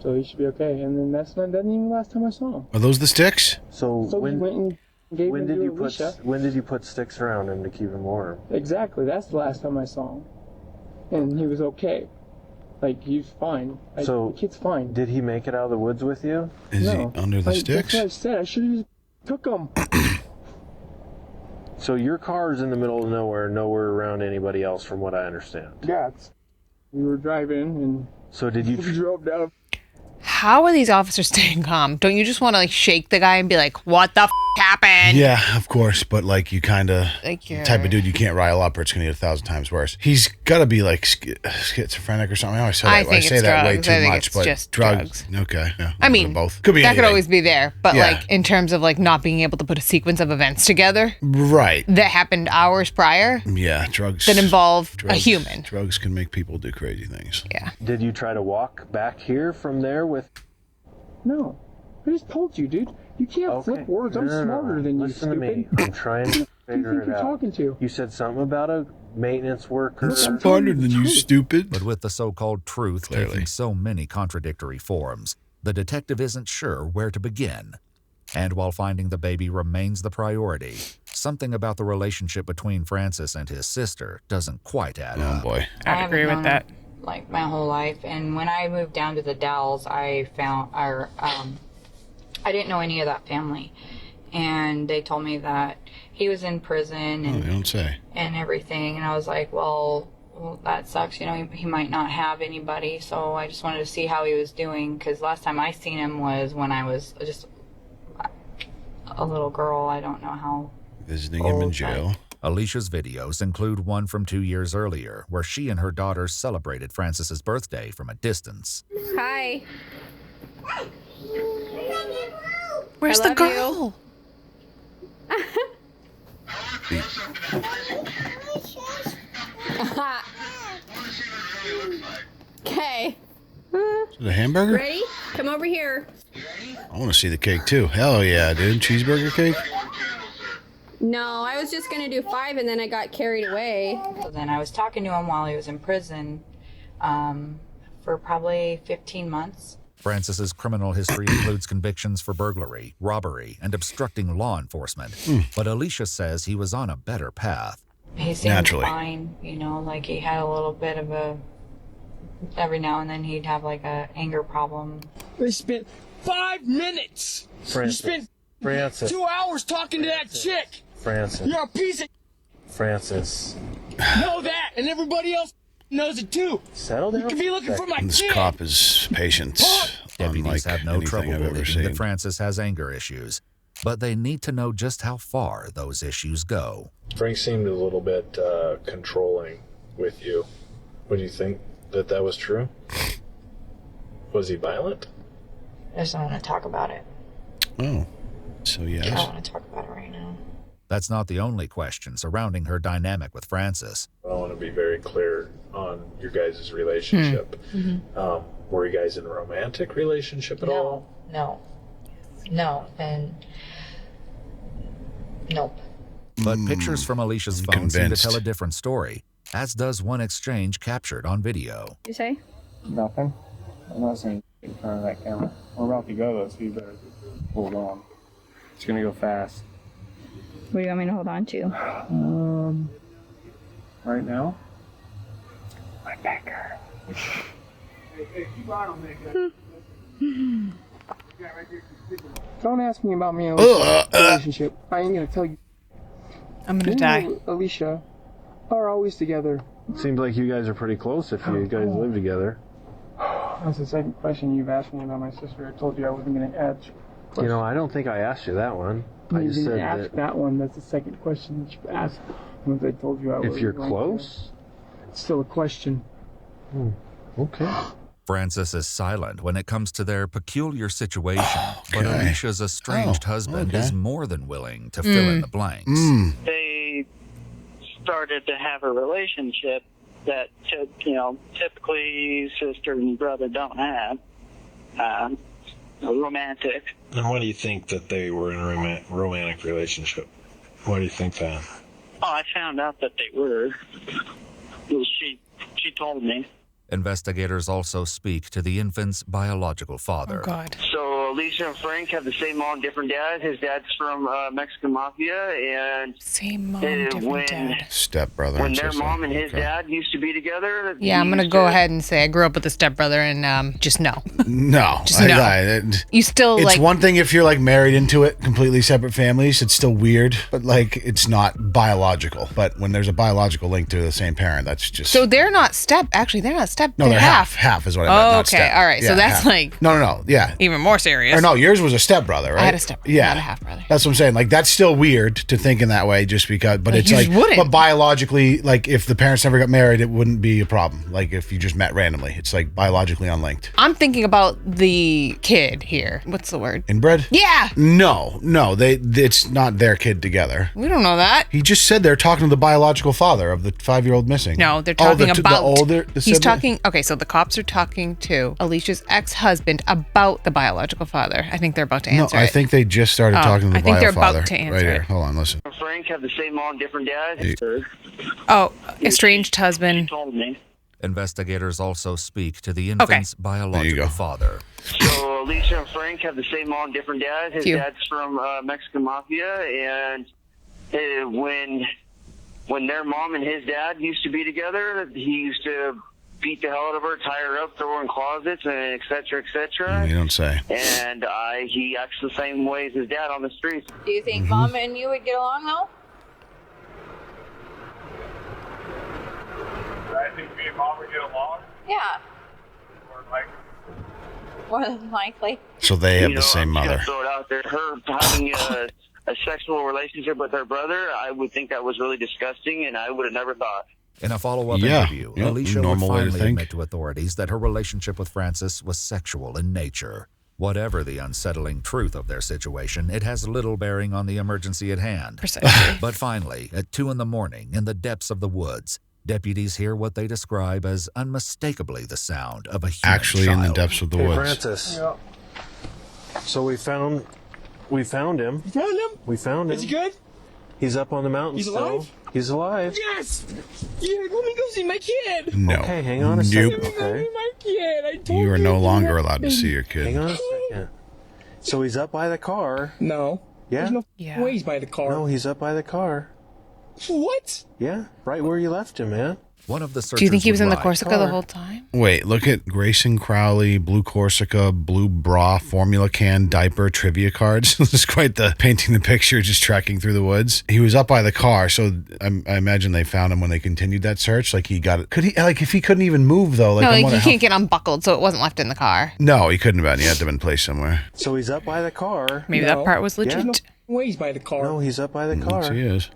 G: so he should be okay. And then that's not even the last time I saw him.
E: Are those the sticks?
A: So
G: So
A: when
G: he went and gave
A: when
G: him
A: did
G: to
A: you put
G: Alicia.
A: when did you put sticks around him to keep him warm?
G: Exactly. That's the last time I saw him. And he was okay. Like, he's fine.
A: So
G: the kid's fine.
A: Did he make it out of the woods with you?
E: Is
G: No.
E: he under the sticks?
G: That's what I said. I should have just took him.
A: So your car's in the middle of nowhere around anybody else, from what I understand.
G: Yeah. We were driving and
A: So did you?
G: we drove down.
B: How are these officers staying calm? Don't you just want to like shake the guy and be like, "What the happened?"
E: Yeah, of course, but like you kind of
B: Like you're-
E: type of dude you can't rile up or it's gonna get 1,000 times worse. He's got to be like schizophrenic or something. I say
B: I
E: that,
B: think
E: say
B: it's
E: that way
B: drugs.
E: too
B: I think
E: much,
B: it's
E: but
B: just
E: drugs. Okay, yeah,
B: I mean,
E: both could be
B: that
E: anything.
B: could always be there, but
E: Yeah.
B: like in terms of like not being able to put a sequence of events together
E: right.
B: that happened hours prior
E: Yeah, drugs
B: that involve a
E: drugs-
B: human.
E: Drugs can make people do crazy things.
B: Yeah.
A: Did you try to walk back here from there with?
G: No. I just told you, dude. You can't flip words. I'm smarter than you,
A: Listen to
G: stupid.
A: me. I'm trying to
G: Who
A: figure
G: you think
A: it
G: you're
A: out.
G: talking to?
A: You said something about a maintenance worker.
E: Smarter than you, stupid.
H: But with the so-called truth taking so many contradictory forms, the detective isn't sure where to begin. And while finding the baby remains the priority, something about the relationship between Francis and his sister doesn't quite add up.
E: Oh boy.
B: I'd agree with that.
N: Like my whole life, and when I moved down to the Dalles, I didn't know any of that family, and they told me that he was in prison
E: Oh,
N: and
E: you don't say.
N: and everything, and I was like, well, that sucks, you know, he might not have anybody, so I just wanted to see how he was doing, because last time I seen him was when I was just a little girl. I don't know how.
E: Visiting him in jail.
H: Alicia's videos include one from 2 years earlier, where she and her daughter celebrated Francis's birthday from a distance.
U: Hi.
B: Where's
U: I
B: the
U: love you. Okay.
E: Is it a hamburger?
U: Ready? Come over here.
E: I want to see the cake too. Hell yeah, dude. Cheeseburger cake?
U: No, I was just gonna do 5 and then I got carried away.
N: So then I was talking to him while he was in prison for probably 15 months.
H: Francis's criminal history includes convictions for burglary, robbery, and obstructing law enforcement. But Alicia says he was on a better path.
N: He seemed
E: Naturally.
N: fine, you know, like he had a little bit of a, every now and then he'd have like a anger problem.
G: They spent 5 minutes.
A: Francis.
G: You spent
A: Francis.
G: 2 hours talking to that chick.
A: Francis.
G: You're a piece of
A: Francis.
G: know that, and everybody else knows it too.
A: Settle down.
G: You could be looking for my
E: This
G: kid.
E: cop is patient.
H: Deputies
E: Unlike
H: have no
E: anything
H: trouble
E: I've ever
H: believing
E: seen.
H: that Francis has anger issues, but they need to know just how far those issues go.
A: Frank seemed a little bit controlling with you. Would you think that was true? Was he violent?
N: I just don't want to talk about it.
E: Oh, so yes.
N: I don't want to talk about it right now.
H: That's not the only question surrounding her dynamic with Francis.
A: I want to be very clear on your guys' relationship. Were you guys in a romantic relationship at all?
N: No, and nope.
H: But pictures from Alicia's phone seem to tell a different story, as does one exchange captured on video.
U: You say?
G: Nothing. I'm not saying in front of that camera. We're about to go though, so you better hold on. It's gonna go fast.
U: What do you want me to hold on to?
G: Right now? My pecker. Don't ask me about me and Alicia's relationship. I ain't gonna tell you.
B: I'm gonna die.
G: You and Alicia are always together.
T: Seems like you guys are pretty close if you guys live together.
G: That's the second question you've asked me about my sister. I told you I wasn't gonna ask.
T: You know, I don't think I asked you that one. I
G: You
T: just
G: didn't
T: said
G: ask that one. That's the second question that you've asked. Once I told you I was.
T: if you're close.
G: It's still a question.
T: Okay.
H: Francis is silent when it comes to their peculiar situation, but Alicia's estranged husband is more than willing to fill in the blanks.
C: They started to have a relationship that, typically sister and brother don't have. Romantic.
A: And why do you think that they were in a romantic relationship? Why do you think that?
C: Oh, I found out that they were. She told me.
H: Investigators also speak to the infant's biological father.
B: Oh, God.
C: So Alicia and Frank have the same mom, different dad. His dad's from Mexican Mafia, and
B: same mom, different dad.
E: Stepbrother.
C: When their mom and his dad used to be together.
B: Yeah, I'm gonna go ahead and say I grew up with a stepbrother, and just no.
E: No.
B: Just no. You still
E: it's
B: like.
E: one thing if you're like married into it, completely separate families. It's still weird, but like it's not biological. But when there's a biological link to the same parent, that's just.
B: So they're not step. Actually, they're not step.
E: No, they're half. Half is what I meant.
B: Oh,
E: not
B: okay.
E: step.
B: All right.
E: Yeah,
B: so that's
E: half.
B: like.
E: No. Yeah.
B: Even more serious.
E: Or no, yours was a stepbrother, right?
B: I had a stepbrother,
E: yeah.
B: not a half brother.
E: That's what I'm saying. Like that's still weird to think in that way, just because. But it's
B: you
E: like,
B: just wouldn't.
E: but biologically, like if the parents never got married, it wouldn't be a problem. Like if you just met randomly, it's like biologically unlinked.
B: I'm thinking about the kid here. What's the word?
E: Inbred?
B: Yeah.
E: No. It's not their kid together.
B: We don't know that.
E: He just said they're talking to the biological father of the 5-year-old missing.
B: No, they're talking about.
E: The older.
B: He's talking. Okay, so the cops are talking to Alicia's ex-husband about the biological father. I think they're about to answer.
E: No, I think they just started talking to the
B: I think they're
E: father.
B: about to answer
E: right here.
B: it.
E: Hold on, listen.
C: Frank have the same mom, different dad.
B: Oh, estranged husband.
C: She told me.
H: Investigators also speak to the infant's biological father.
C: So Alicia and Frank have the same mom, different dad. His dad's from Mexican Mafia, and when their mom and his dad used to be together, he used to beat the hell out of her, tie her up, throw her in closets, and et cetera, et cetera.
E: You don't say.
C: And he acts the same way as his dad on the streets.
N: Do you think Mom and you would get along though?
V: I think me and Mom would get along.
N: Yeah. More than likely.
E: So they have the same
C: I'm just
E: mother.
C: gonna throw it out there. Her having a sexual relationship with her brother, I would think that was really disgusting, and I would have never thought.
H: In a follow-up interview, Alicia would finally admit to authorities that her relationship with Francis was sexual in nature. Whatever the unsettling truth of their situation, it has little bearing on the emergency at hand.
B: Precisely.
H: But finally, at 2 a.m, in the depths of the woods, deputies hear what they describe as unmistakably the sound of a human
E: Actually in the depths of the woods.
T: Francis.
G: Yeah.
T: So we found him.
G: You found him?
T: We found him.
G: Is he good?
T: He's up on the mountain
G: He's
T: still.
G: alive?
T: He's alive.
G: Yes! Yeah, let me go see my kid!
E: No.
T: Okay, hang on a
E: Nope.
T: second.
G: Let me go
T: Okay.
G: see my kid! I told
E: You are no longer allowed to see your kid.
T: Hang on a second. So he's up by the car.
G: No.
T: Yeah?
G: There's no way he's by the car.
T: No, he's up by the car.
G: What?
T: Yeah, right where you left him, man.
H: One of the searchers
B: Do you think he was in the
H: would
B: Corsica
H: lie.
B: the whole time?
E: Wait, look at Grayson Crowley, Blue Corsica, Blue Bra, Formula Can, Diaper, trivia cards. This is quite the painting the picture, just tracking through the woods. He was up by the car, so I imagine they found him when they continued that search. Like he got it. Could he, like if he couldn't even move though? Like
B: No,
E: I
B: like
E: wonder
B: he
E: how-
B: can't get unbuckled, so it wasn't left in the car.
E: No, he couldn't have been. He had to have been placed somewhere.
T: So he's up by the car.
B: Maybe that part was legit.
T: Yeah.
G: Way he's by the car.
T: No, he's up by the car.
E: Yes, he is.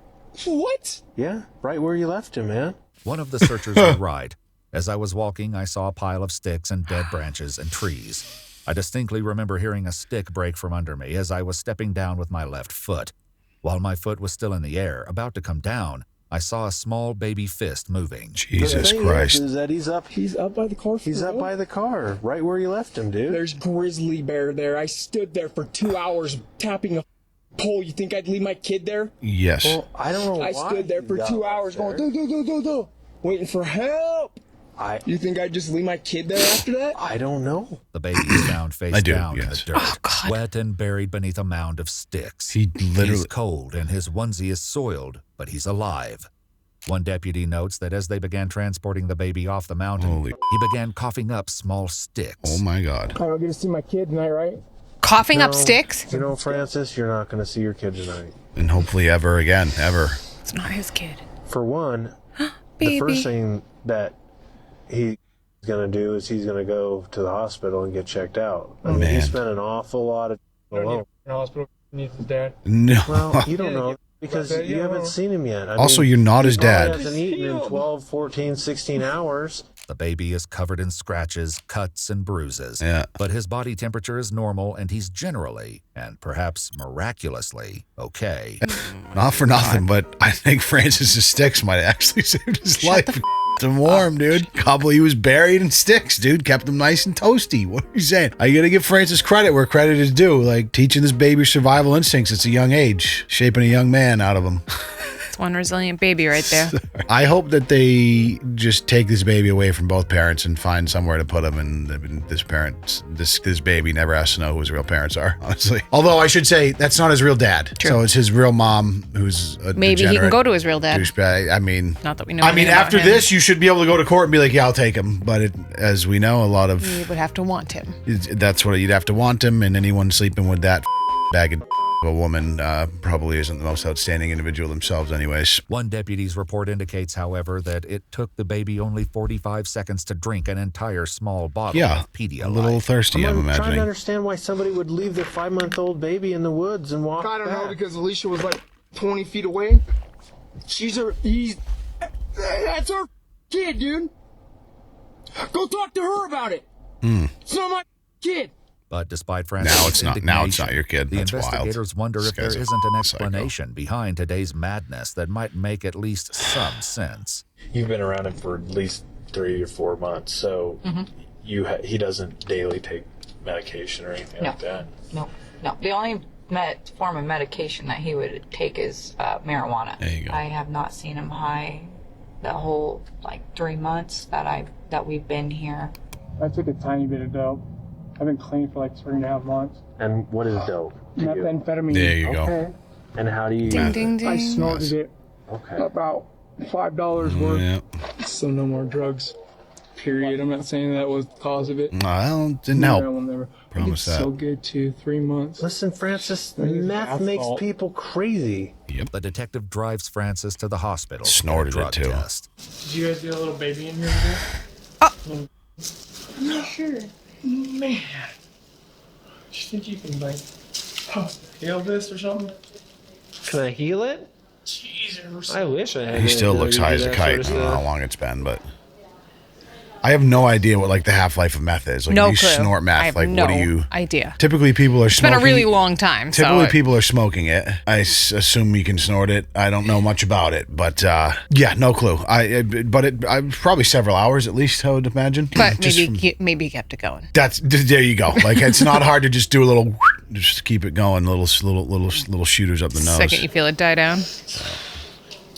G: What?
T: Yeah, right where you left him, man.
H: One of the searchers was right. As I was walking, I saw a pile of sticks and dead branches and trees. I distinctly remember hearing a stick break from under me as I was stepping down with my left foot. While my foot was still in the air, about to come down, I saw a small baby fist moving.
E: Jesus Christ.
T: Is that he's up
G: by the car.
T: He's up by the car, right where you left him, dude.
G: There's grizzly bear there. I stood there for 2 hours tapping a pole. You think I'd leave my kid there?
E: Yes.
T: Well, I don't know why.
G: I stood there for 2 hours going, do, waiting for help. You think I'd just leave my kid there after that?
T: I don't know.
H: The baby is found face down in the dirt, wet and buried beneath a mound of sticks. He's cold and his onesie is soiled, but he's alive. One deputy notes that as they began transporting the baby off the mountain, he began coughing up small sticks.
E: Oh my God.
G: I don't get to see my kid tonight, right?
B: Coughing up sticks?
T: You know, Francis, you're not going to see your kid tonight.
E: And hopefully ever again, ever.
B: It's not his kid.
T: For one, the first thing that he's going to do is he's going to go to the hospital and get checked out. I mean, he spent an awful lot of time alone.
G: In the hospital, needs his dad.
E: No.
T: Well, you don't know because you haven't seen him yet.
E: Also, you're not his dad.
T: He hasn't eaten in 12, 14, 16 hours.
H: The baby is covered in scratches, cuts, and bruises.
E: Yeah.
H: But his body temperature is normal, and he's generally, and perhaps miraculously, okay.
E: Not for nothing, but I think Francis's sticks might have actually saved his life. Kept him warm, dude. He was buried in sticks, dude. Kept him nice and toasty. What are you saying? I gotta give Francis credit where credit is due. Like teaching this baby survival instincts at a young age, shaping a young man out of him.
B: It's one resilient baby right there.
E: I hope that they just take this baby away from both parents and find somewhere to put him. And this baby never has to know who his real parents are, honestly. Although I should say that's not his real dad.
B: True.
E: So it's his real mom who's a
B: Maybe he can go to his real dad.
E: douchebag. I mean,
B: Not that we know.
E: I mean,
B: anything about
E: after
B: him.
E: this, you should be able to go to court and be like, yeah, I'll take him. But as we know, a lot of
B: You would have to want him.
E: that's what you'd have to want him. And anyone sleeping with that bag of a woman probably isn't the most outstanding individual themselves anyways.
H: One deputy's report indicates, however, that it took the baby only 45 seconds to drink an entire small bottle of Pedialyte.
E: A little thirsty, I'm
T: trying to
E: imagining.
T: understand why somebody would leave their 5-month-old baby in the woods and walk
G: I don't
T: back.
G: know because Alicia was like 20 feet away. That's our kid, dude. Go talk to her about it. It's not my kid.
H: But despite Francis'
E: Now it's not your kid.
H: The
E: That's wild.
H: investigators wonder
E: This
H: if there
E: guy's a
H: isn't an explanation behind today's madness that might make at least some sense.
A: You've been around him for at least 3 or 4 months, so he doesn't daily take medication or anything like that?
N: No. The only form of medication that he would take is marijuana.
E: There you go.
N: I have not seen him high the whole 3 months that we've been here.
G: I took a tiny bit of dope. I've been clean for 3.5 months.
T: And what is dope?
G: Methamphetamine.
E: There you go.
G: Okay.
T: And how do you...
G: I snorted it.
T: Okay.
G: About $5 worth.
E: Yeah.
G: So no more drugs. Period. I'm not saying that was the cause of it.
E: Well, didn't help.
G: I will never.
E: Promise
G: it's
E: that.
G: so good too. 3 months.
T: Listen, Francis, meth makes people crazy.
E: Yep.
H: The detective drives Francis to the hospital.
E: Snorted
H: for a
E: it,
H: drug
E: too.
H: Test.
G: Did you guys get a little baby in here today? I'm not sure. Man. Do you think you can heal this or something?
T: Can I heal it?
G: Jesus.
T: I wish I had.
E: He still looks high as a kite. I don't know how long it's been, but I have no idea what the half-life of meth is.
B: No
E: you
B: clue.
E: snort meth,
B: I have
E: what
B: no
E: do you?
B: idea.
E: Typically, people are
B: It's
E: smoking.
B: been a really long time.
E: Typically,
B: so
E: people are smoking it. I assume you can snort it. I don't know much about it, but yeah, no clue. But probably several hours at least, I would imagine.
B: But maybe he kept it going.
E: There you go. It's not hard to just do a little, just keep it going. Little shooters up the nose.
B: Second you feel it die down.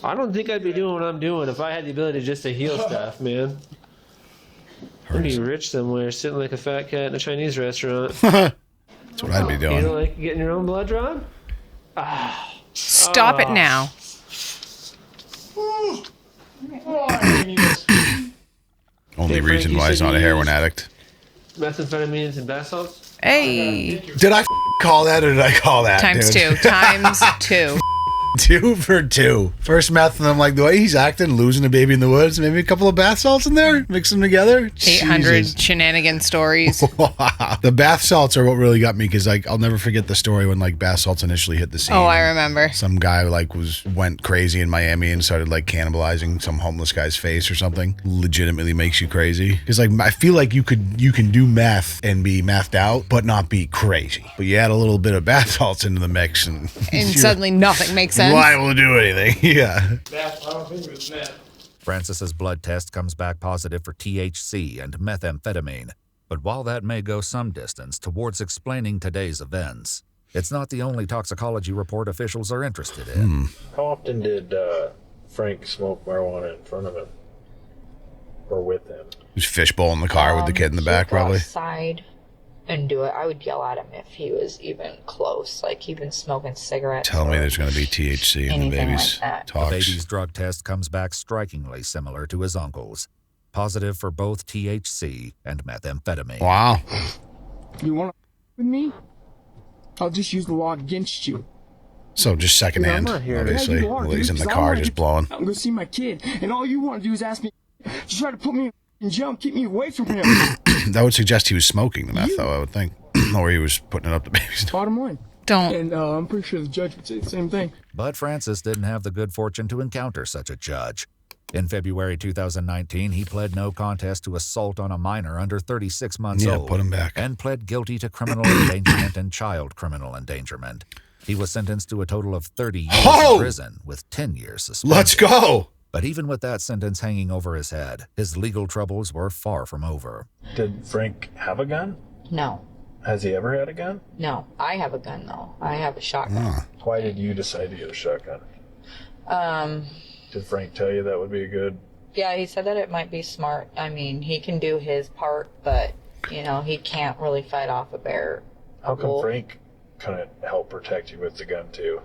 P: I don't think I'd be doing what I'm doing if I had the ability just to heal stuff, man. I'd be rich somewhere, sitting like a fat cat in a Chinese restaurant.
E: That's what I'd be doing.
P: You don't like getting your own blood drawn?
B: Stop it now.
E: Only reason why he's not a heroin addict.
P: Methamphetamines and bath salts?
B: Hey.
E: Did I call that or did I call that?
B: Times
E: dude?
B: 2. Times 2.
E: 2 for 2. First meth, and I'm like, the way he's acting, losing a baby in the woods, maybe a couple of bath salts in there, mix them together.
B: 800 shenanigan stories.
E: Wow. The bath salts are what really got me, because like I'll never forget the story when like bath salts initially hit the scene.
B: Oh, I remember.
E: Some guy like went crazy in Miami and started like cannibalizing some homeless guy's face or something. Legitimately makes you crazy, because like I feel like you can do meth and be methed out, but not be crazy. But you add a little bit of bath salts into the mix, and
B: suddenly nothing makes sense.
E: Liable to do anything. Yeah.
G: I don't think it was meth.
H: Francis's blood test comes back positive for THC and methamphetamine. But while that may go some distance towards explaining today's events, it's not the only toxicology report officials are interested in.
A: How often did Frank smoke marijuana in front of him? Or with him?
E: He was fishbowl in the car with the kid in the back, probably.
N: Outside and do it. I would yell at him if he was even close, like even smoking cigarettes.
E: Tell me there's going to be THC in the baby's
N: like
H: The baby's drug test comes back strikingly similar to his uncle's. Positive for both THC and methamphetamine.
E: Wow.
G: You want to with me? I'll just use the law against you.
E: So just secondhand, obviously.
G: Yeah,
E: While he's in the car just blowing.
G: I'm going to see my kid, and all you want to do is ask me to try to put me in jail and keep me away from him.
E: That would suggest he was smoking the meth, though, I would think. Or he was putting it up the baby's.
G: Bottom line.
B: Don't.
G: And I'm pretty sure the judge would say the same thing.
H: But Francis didn't have the good fortune to encounter such a judge. In February 2019, he pled no contest to assault on a minor under 36 months old.
E: Put him back.
H: And pled guilty to criminal endangerment and child criminal endangerment. He was sentenced to a total of 30 years in prison with 10 years suspended.
E: Let's go!
H: But even with that sentence hanging over his head, his legal troubles were far from over.
A: Did Frank have a gun?
N: No.
A: Has he ever had a gun?
N: No. I have a gun, though. I have a shotgun.
A: Why did you decide to get a shotgun? Did Frank tell you that would be a good...
N: Yeah, he said that it might be smart. I mean, he can do his part, but, you know, he can't really fight off a bear.
A: How come Frank couldn't help protect you with the gun, too?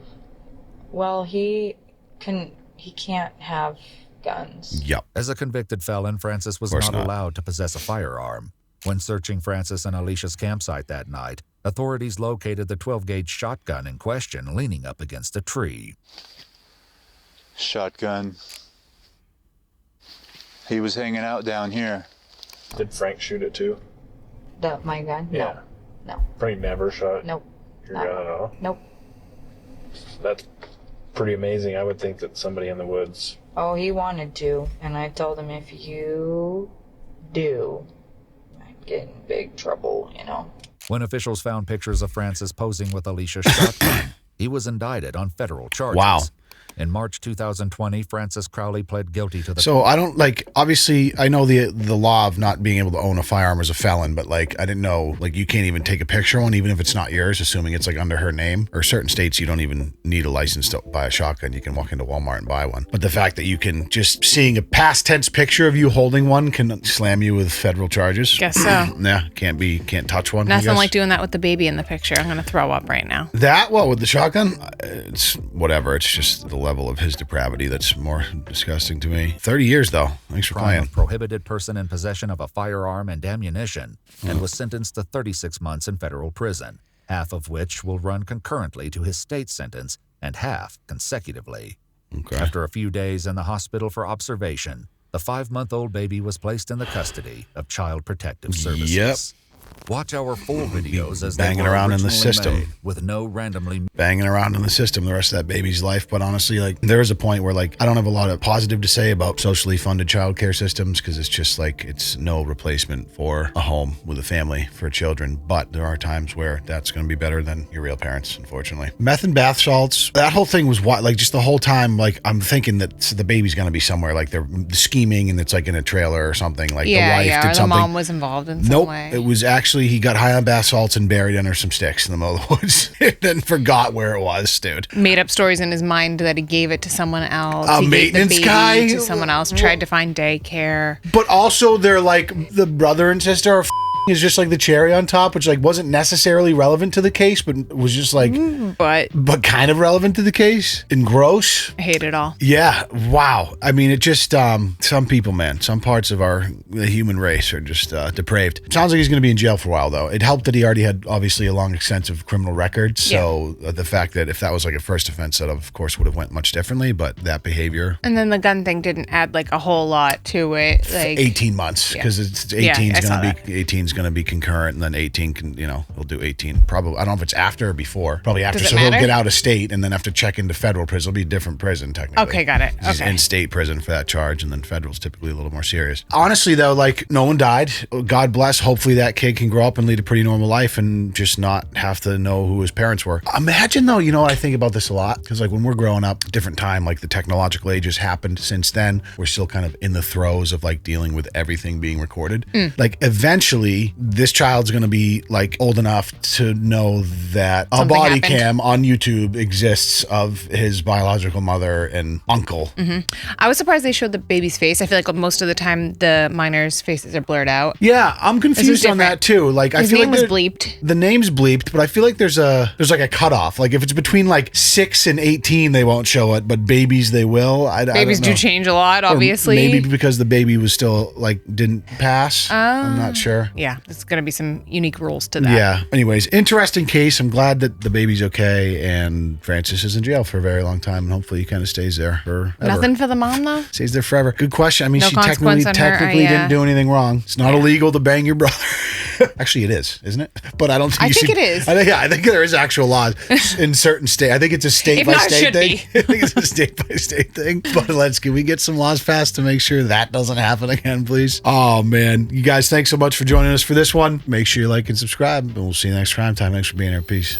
N: Well, he can't have guns.
E: Yep.
H: As a convicted felon, Francis was not allowed to possess a firearm. When searching Francis and Alicia's campsite that night, authorities located the 12-gauge shotgun in question leaning up against a tree.
Q: Shotgun. He was hanging out down here.
A: Did Frank shoot it too?
N: My gun?
A: Yeah.
N: No.
A: Frank never shot
N: Nope.
A: your gun at all?
N: Nope.
A: That's pretty amazing. I would think that somebody in the woods...
N: Oh, he wanted to, and I told him if you do, I'd get in big trouble, you know.
H: When officials found pictures of Francis posing with Alicia's shotgun, he was indicted on federal charges.
E: Wow.
H: In March 2020, Francis Crowley pled guilty to the...
E: So I don't, like, obviously, I know the law of not being able to own a firearm as a felon, but, like, I didn't know, like, you can't even take a picture of one, even if it's not yours, assuming it's, like, under her name. Or certain states, you don't even need a license to buy a shotgun. You can walk into Walmart and buy one. But the fact that you can, just seeing a past tense picture of you holding one can slam you with federal charges.
B: Guess so.
E: Yeah, can't touch one.
B: Nothing like doing that with the baby in the picture. I'm going to throw up right now.
E: That, what, with the shotgun? It's whatever. It's just the level of his depravity that's more disgusting to me. 30 years, though. Thanks for playing.
H: Prohibited person in possession of a firearm and ammunition, and was sentenced to 36 months in federal prison, half of which will run concurrently to his state sentence and half consecutively.
E: Okay.
H: After a few days in the hospital for observation, the 5-month-old baby was placed in the custody of Child Protective Services.
E: Yep.
H: Watch our full videos as
E: banging
H: they were
E: around in the
H: originally
E: system
H: made, with no randomly
E: banging around in the system the rest of that baby's life. But honestly, like, there is a point where, like, I don't have a lot of positive to say about socially funded childcare systems, because it's just like it's no replacement for a home with a family for children. But there are times where that's going to be better than your real parents, unfortunately. Meth and bath salts, that whole thing was what, like, just the whole time, like, I'm thinking that the baby's going to be somewhere, like they're scheming and it's like in a trailer or something. Like the wife did something.
B: The mom was involved in some way.
E: It was actually, he got high on bath salts and buried under some sticks in the middle of the woods and then forgot where it was, dude.
B: Made up stories in his mind that he gave it to someone else.
E: A
B: he
E: maintenance
B: gave the baby
E: guy
B: to someone else. Tried to find daycare.
E: But also, they're like, the brother and sister are is just like the cherry on top, which like wasn't necessarily relevant to the case, but was just like, but kind of relevant to the case and gross.
B: I hate it all.
E: Yeah. Wow. I mean, it just, some people, man, some parts of the human race are just depraved. It sounds like he's going to be in jail for a while, though. It helped that he already had obviously a long, extensive criminal record. So the fact that if that was like a first offense, that of course would have went much differently, but that behavior.
B: And then the gun thing didn't add like a whole lot to it. Like
E: 18 months, because it's 18 is going to be concurrent, and then 18 can, he'll do 18 probably. I don't know if it's after or before. Probably after. So he'll get out of state and then have to check into federal prison. It'll be a different prison technically.
B: Okay, got it.
E: He's in state prison for that charge, and then federal's typically a little more serious. Honestly, though, like no one died. God bless. Hopefully that kid can grow up and lead a pretty normal life and just not have to know who his parents were. Imagine though, I think about this a lot, because like when we're growing up, different time, like the technological age has happened since then. We're still kind of in the throes of like dealing with everything being recorded. Like eventually this child's going to be like old enough to know that a body cam on YouTube exists of his biological mother and uncle.
B: I was surprised they showed the baby's face. I feel like most of the time the minors' faces are blurred out.
E: Yeah, I'm confused on that too. Like
B: his
E: I feel
B: name
E: like
B: was bleeped.
E: The name's bleeped, but I feel like there's like a cutoff. Like if it's between like 6 and 18, they won't show it, but babies they will.
B: Babies do change a lot, obviously.
E: Or maybe because the baby was still like didn't pass. I'm not sure.
B: Yeah, there's gonna be some unique rules to that.
E: Yeah. Anyways, interesting case. I'm glad that the baby's okay, and Francis is in jail for a very long time, and hopefully he kind of stays there forever.
B: Nothing for the mom though.
E: Stays there forever. Good question. I mean,
B: No
E: she
B: consequence
E: technically
B: on her,
E: didn't do anything wrong. It's not illegal to bang your brother. Actually, it is, isn't it? But I don't think
B: I think it is.
E: I think there is actual laws in certain states. I think it's a state by state thing. I think it's a state by state thing. But can we get some laws passed to make sure that doesn't happen again, please? Oh man, you guys, thanks so much for joining us for this one. Make sure you like and subscribe, and we'll see you next Crime Time. Thanks for being here. Peace.